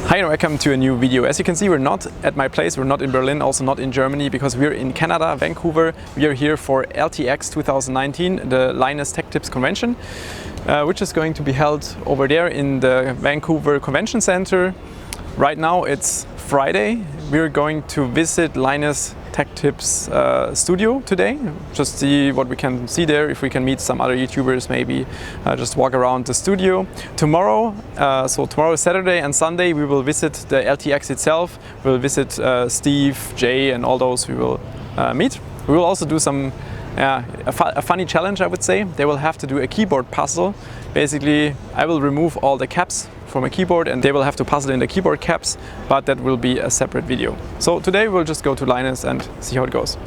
Hi and welcome to a new video. As you can see, we're not at my place, we're not in Berlin, also not in Germany, because we're in Canada, Vancouver. We are here for LTX 2019, the Linus Tech Tips Convention, which is going to be held over there in the Vancouver Convention Center. Right now it's Friday. We're going to visit Linus Tech Tips studio today, just see what we can see there, if we can meet some other YouTubers, maybe just walk around the studio. Tomorrow, so tomorrow is Saturday and Sunday, we will visit the LTX itself. We'll visit Steve, Jay and all those we will meet. We will also do some a funny challenge, I would say. They will have to do a keyboard puzzle. Basically, I will remove all the caps from a keyboard and they will have to puzzle in the keyboard caps, but that will be a separate video. So today we'll just go to Linus and see how it goes.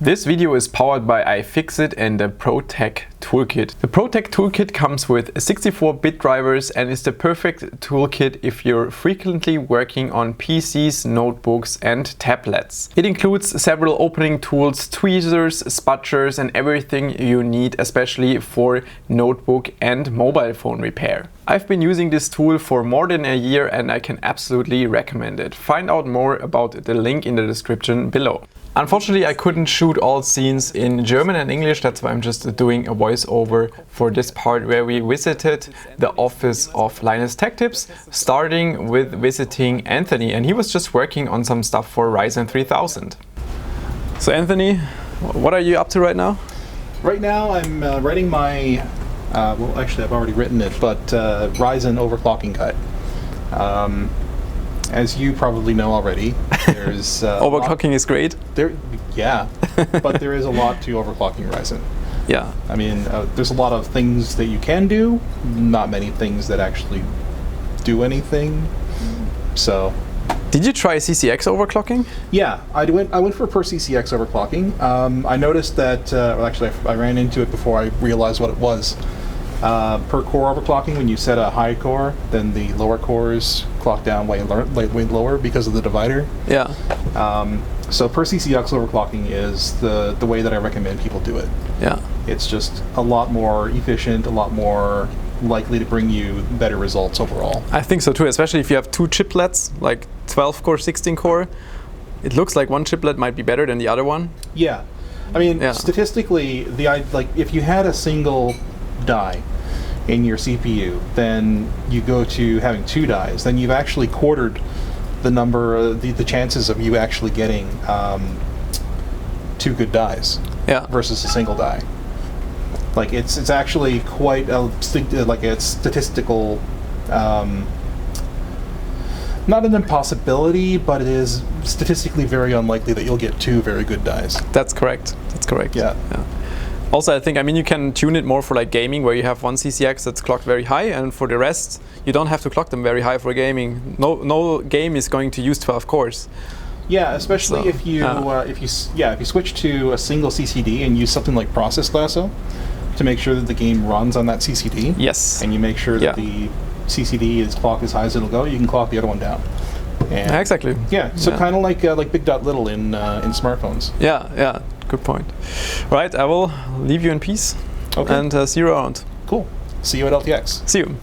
This video is powered by iFixit and the Protec Tool Kit. The Protec Tool Kit comes with 64-bit drivers and is the perfect toolkit if you're frequently working on PCs, notebooks and tablets. It includes several opening tools, tweezers, sputchers and everything you need, especially for notebook and mobile phone repair. I've been using this tool for more than a year and I can absolutely recommend it. Find out more about the link in the description below. Unfortunately, I couldn't shoot all scenes in German and English, that's why I'm just doing a voiceover for this part where we visited the office of Linus Tech Tips, starting with visiting Anthony, and he was just working on some stuff for Ryzen 3000. So Anthony, what are you up to right now? Right now I'm writing my, well actually I've already written it, but Ryzen overclocking guide. As you probably know already, there's overclocking is great. Yeah, but there is a lot to overclocking Ryzen. Yeah. I mean, there's a lot of things that you can do, not many things that actually do anything. So. Did you try CCX overclocking? Yeah, I went for per CCX overclocking. I noticed that, well actually I ran into it before I realized what it was. Per core overclocking, when you set a high core, then the lower cores clock down way lower because of the divider. Yeah. So per CCX overclocking is the way that I recommend people do it. Yeah. It's just a lot more efficient, a lot more likely to bring you better results overall. I think so too, especially if you have two chiplets, like 12 core, 16 core. It looks like one chiplet might be better than the other one. Yeah. I mean, statistically, like if you had a single die in your CPU, then you go to having two dies, then you've actually quartered the number, the chances of you actually getting two good dies versus a single die. Like it's actually quite a statistical, not an impossibility, but it is statistically very unlikely that you'll get two very good dies. That's correct. That's correct. Yeah. Also, I think, I mean, you can tune it more for like gaming, where you have one CCX that's clocked very high, and for the rest, you don't have to clock them very high for gaming. No game is going to use 12 cores. Yeah, especially if you switch to a single CCD and use something like Process Lasso to make sure that the game runs on that CCD. Yes. And you make sure that the CCD is clocked as high as it'll go. You can clock the other one down. And exactly. Yeah. So kind of like Big Dot Little in smartphones. Yeah. Yeah. Good point. Right, I will leave you in peace and see you around. Cool. See you at LTX. See you.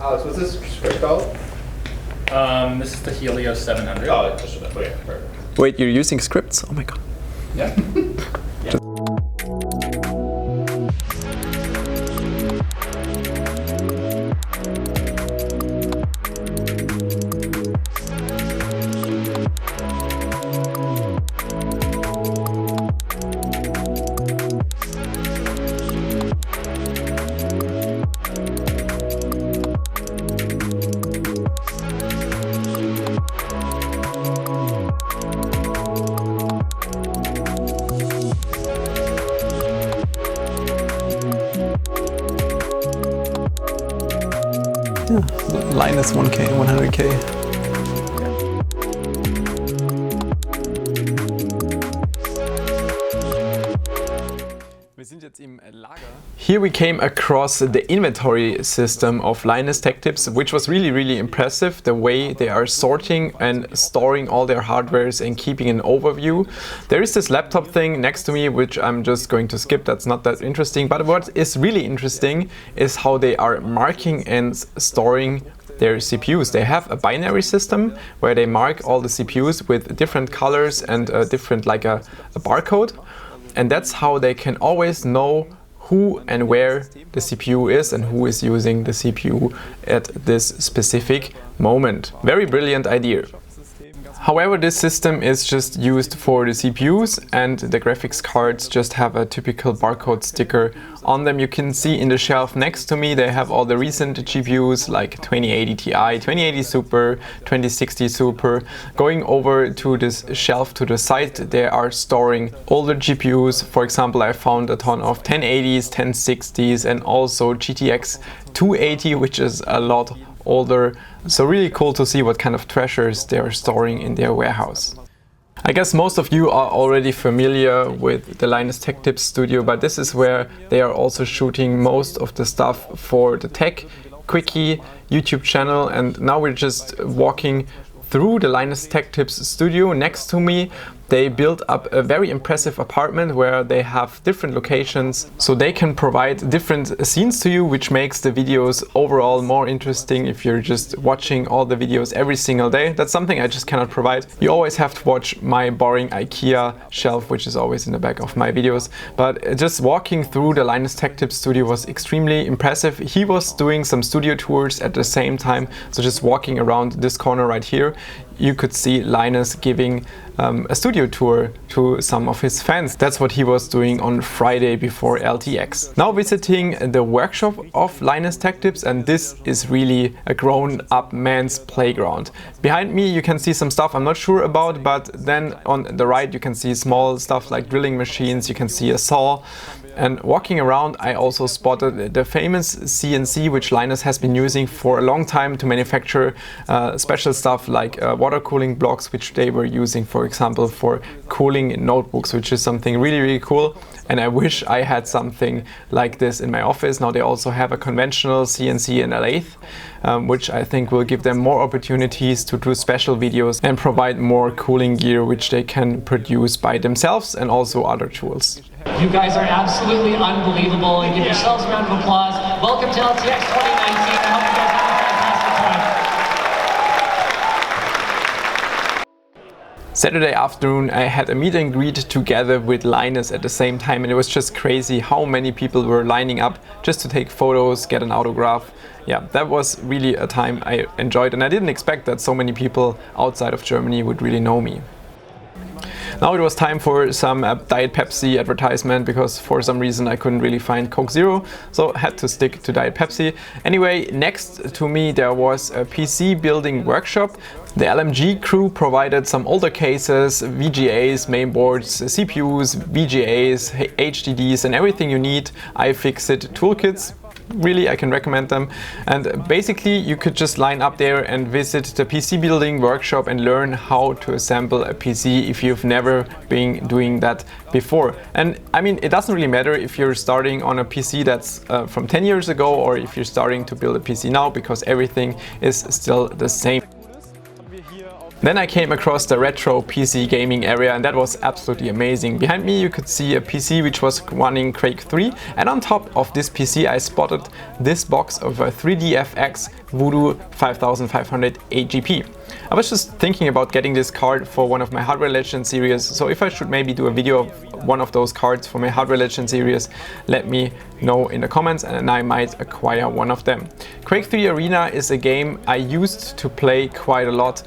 Alex, what's this script called? This is the Helios 700. Oh, it's just okay, perfect. Wait, you're using scripts? Oh my god. Yeah. Yeah. Linus 1K, 100K. Here we came across the inventory system of Linus Tech Tips, which was really impressive, the way they are sorting and storing all their hardwares and keeping an overview. There is this laptop thing next to me, which I'm just going to skip, that's not that interesting, but what is really interesting is how they are marking and storing their CPUs. They have a binary system where they mark all the CPUs with different colors and different, like a barcode. And that's how they can always know who and where the CPU is and who is using the CPU at this specific moment. Very brilliant idea. However, this system is just used for the CPUs, and the graphics cards just have a typical barcode sticker on them. You can see in the shelf next to me they have all the recent GPUs like 2080 Ti, 2080 Super, 2060 Super. Going over to this shelf to the side, they are storing older GPUs. For example, I found a ton of 1080s, 1060s and also GTX 280, which is a lot older. So really cool to see what kind of treasures they are storing in their warehouse. I guess most of you are already familiar with the Linus Tech Tips studio, but this is where they are also shooting most of the stuff for the Tech Quickie YouTube channel. And now we're just walking through the Linus Tech Tips studio. Next to me they built up a very impressive apartment where they have different locations, so they can provide different scenes to you, which makes the videos overall more interesting if you're just watching all the videos every single day. That's something I just cannot provide. You always have to watch my boring IKEA shelf, which is always in the back of my videos. But just walking through the Linus Tech Tips studio was extremely impressive. He was doing some studio tours at the same time, so just walking around this corner right here, you could see Linus giving a studio tour to some of his fans. That's what he was doing on Friday before LTX. Now visiting the workshop of Linus Tech Tips, and this is really a grown-up man's playground. Behind me you can see some stuff I'm not sure about, but then on the right you can see small stuff like drilling machines, you can see a saw. And walking around I also spotted the famous CNC, which Linus has been using for a long time to manufacture special stuff like water cooling blocks, which they were using, for example, for cooling notebooks, which is something really cool. And I wish I had something like this in my office. Now they also have a conventional CNC and a lathe, which I think will give them more opportunities to do special videos and provide more cooling gear, which they can produce by themselves, and also other tools. You guys are absolutely unbelievable, and give yourselves a round of applause. Welcome to LTX 2019. I hope you guys have a fantastic time. Saturday afternoon I had a meet and greet together with Linus at the same time, and it was just crazy how many people were lining up just to take photos, get an autograph. Yeah, that was really a time I enjoyed, and I didn't expect that so many people outside of Germany would really know me. Now it was time for some Diet Pepsi advertisement, because for some reason I couldn't really find Coke Zero, so had to stick to Diet Pepsi. Anyway, next to me there was a PC building workshop. The LMG crew provided some older cases, VGAs, mainboards, CPUs, VGAs, HDDs and everything you need. iFixit toolkits. Really, I can recommend them. And basically you could just line up there and visit the PC building workshop and learn how to assemble a PC if you've never been doing that before. And I mean, it doesn't really matter if you're starting on a PC that's from 10 years ago, or if you're starting to build a PC now, because everything is still the same. Then I came across the retro PC gaming area, and that was absolutely amazing. Behind me you could see a PC which was running Quake 3, and on top of this PC I spotted this box of a 3DFX Voodoo 5500 8GP. I was just thinking about getting this card for one of my Hardware Legends series, so if I should maybe do a video of one of those cards for my Hardware Legends series, let me know in the comments and I might acquire one of them. Quake 3 Arena is a game I used to play quite a lot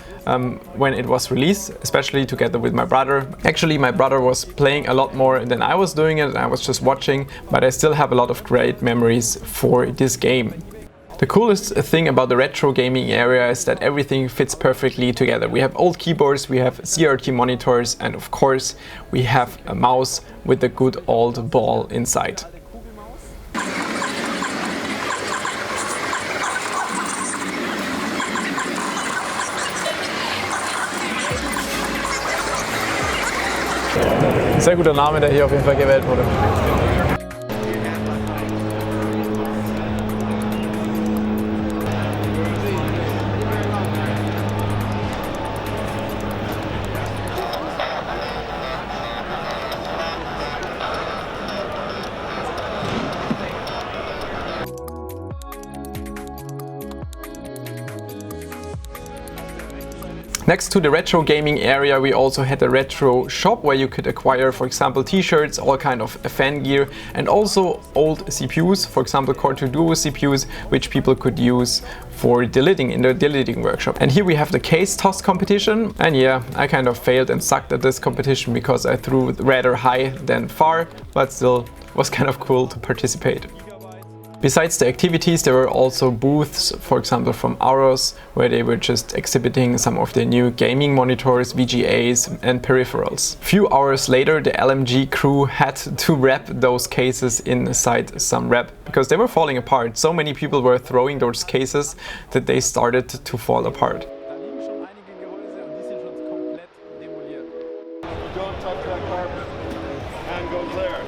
when it was released, especially together with my brother. Actually, my brother was playing a lot more than I was doing it, and I was just watching, but I still have a lot of great memories for this game. The coolest thing about the retro gaming area is that everything fits perfectly together. We have old keyboards, we have CRT monitors, and of course we have a mouse with the good old ball inside. Sehr guter Name, der hier auf jeden Fall gewählt wurde. Next to the retro gaming area, we also had a retro shop where you could acquire, for example, t-shirts, all kind of fan gear, and also old CPUs, for example, Core 2 Duo CPUs, which people could use for Delidding in the Delidding workshop. And here we have the case toss competition. And yeah, I kind of failed and sucked at this competition because I threw rather high than far, but still was kind of cool to participate. Besides the activities, there were also booths, for example from Aros, where they were just exhibiting some of their new gaming monitors, VGAs and peripherals. A few hours later, the LMG crew had to wrap those cases inside some wrap because they were falling apart. So many people were throwing those cases that they started to fall apart. Don't touch that carpet. Hand goes there.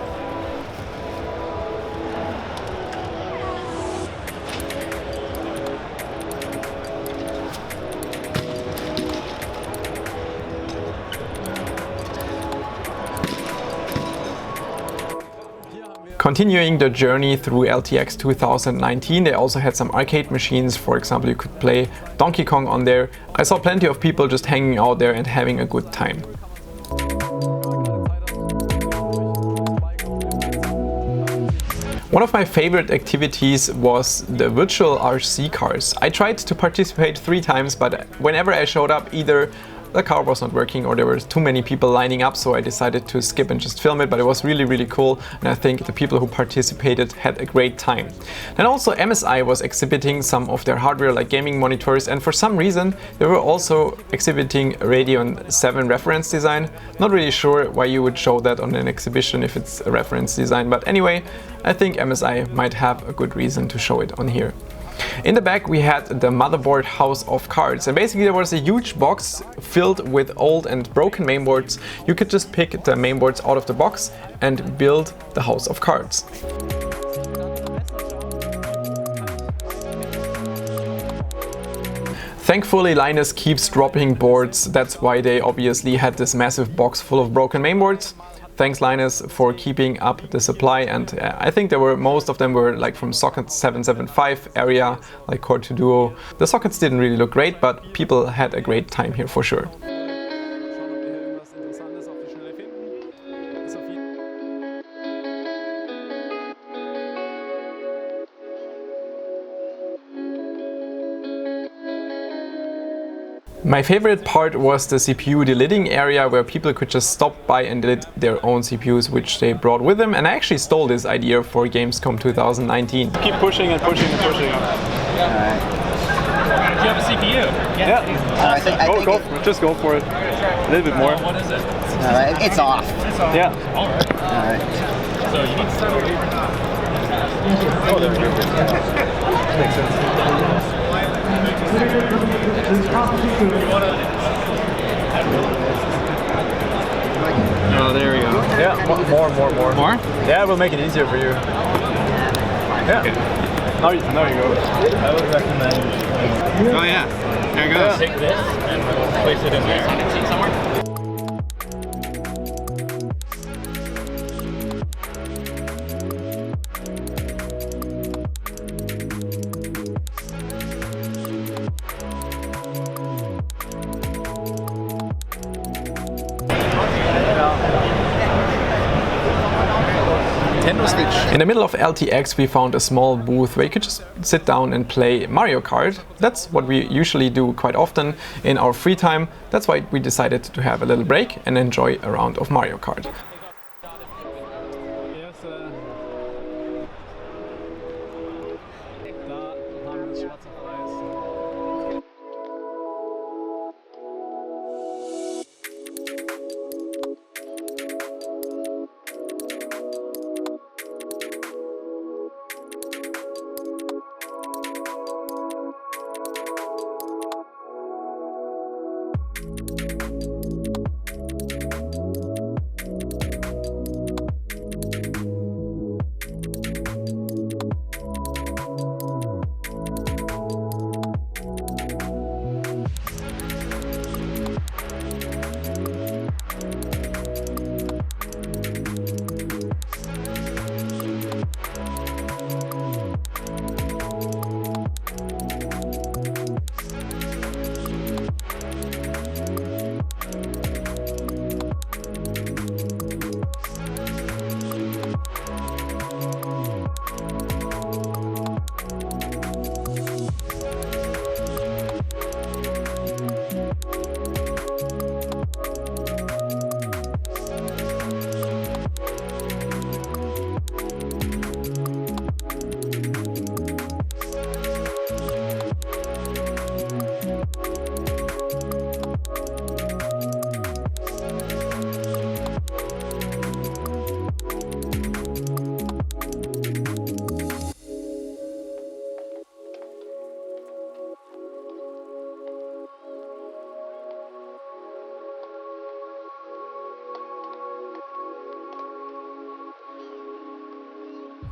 Continuing the journey through LTX 2019, they also had some arcade machines. For example, you could play Donkey Kong on there. I saw plenty of people just hanging out there and having a good time. One of my favorite activities was the virtual RC cars. I tried to participate 3 times, but whenever I showed up, either the car was not working or there were too many people lining up, so I decided to skip and just film it, but it was really, really cool, and I think the people who participated had a great time. And also MSI was exhibiting some of their hardware like gaming monitors, and for some reason they were also exhibiting Radeon 7 reference design. Not really sure why you would show that on an exhibition if it's a reference design, but anyway, I think MSI might have a good reason to show it on here. In the back we had the Mainboard House of Cards, and basically there was a huge box filled with old and broken mainboards. You could just pick the mainboards out of the box and build the House of Cards. Thankfully Linus keeps dropping boards, that's why they obviously had this massive box full of broken mainboards. Thanks Linus for keeping up the supply, and I think most of them were like from socket 775 area, like Core 2 Duo. The sockets didn't really look great, but people had a great time here for sure. My favorite part was the CPU delidding area, where people could just stop by and delid their own CPUs which they brought with them, and I actually stole this idea for Gamescom 2019. Keep pushing and pushing and pushing. Do you have a CPU? Yeah. Just go for it. A little bit more. What is it? It's off. It's off. Yeah. All right. All right. So you need to start over here. Oh, there we go. Makes sense. Oh, there we go. Yeah, more. More? Yeah, we'll make it easier for you. Yeah. Okay. Now you go. I would recommend. Oh yeah, there it goes. Take this and place it in there. Somewhere. In the middle of LTX we found a small booth where you could just sit down and play Mario Kart. That's what we usually do quite often in our free time. That's why we decided to have a little break and enjoy a round of Mario Kart.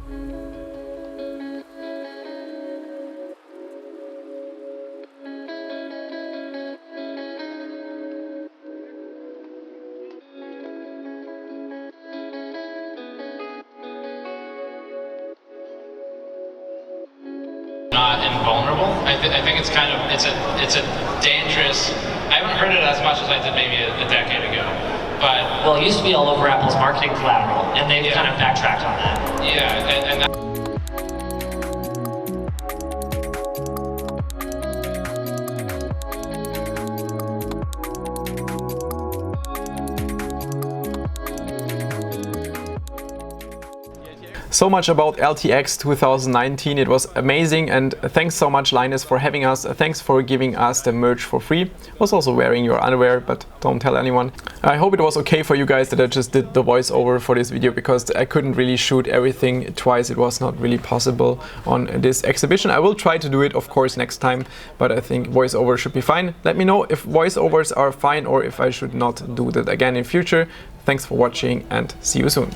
Not invulnerable. I think it's kind of it's a dangerous. I haven't heard it as much as I did maybe a decade ago, but Well, it used to be all over Apple's marketing collateral, and they've kind of backtracked on that. yeah, and that, So much about LTX 2019, it was amazing, and thanks so much Linus for having us, thanks for giving us the merch for free. I was also wearing your underwear, but don't tell anyone. I hope it was okay for you guys that I just did the voiceover for this video, because I couldn't really shoot everything twice, it was not really possible on this exhibition. I will try to do it of course next time, but I think voiceover should be fine. Let me know if voiceovers are fine or if I should not do that again in future. Thanks for watching and see you soon.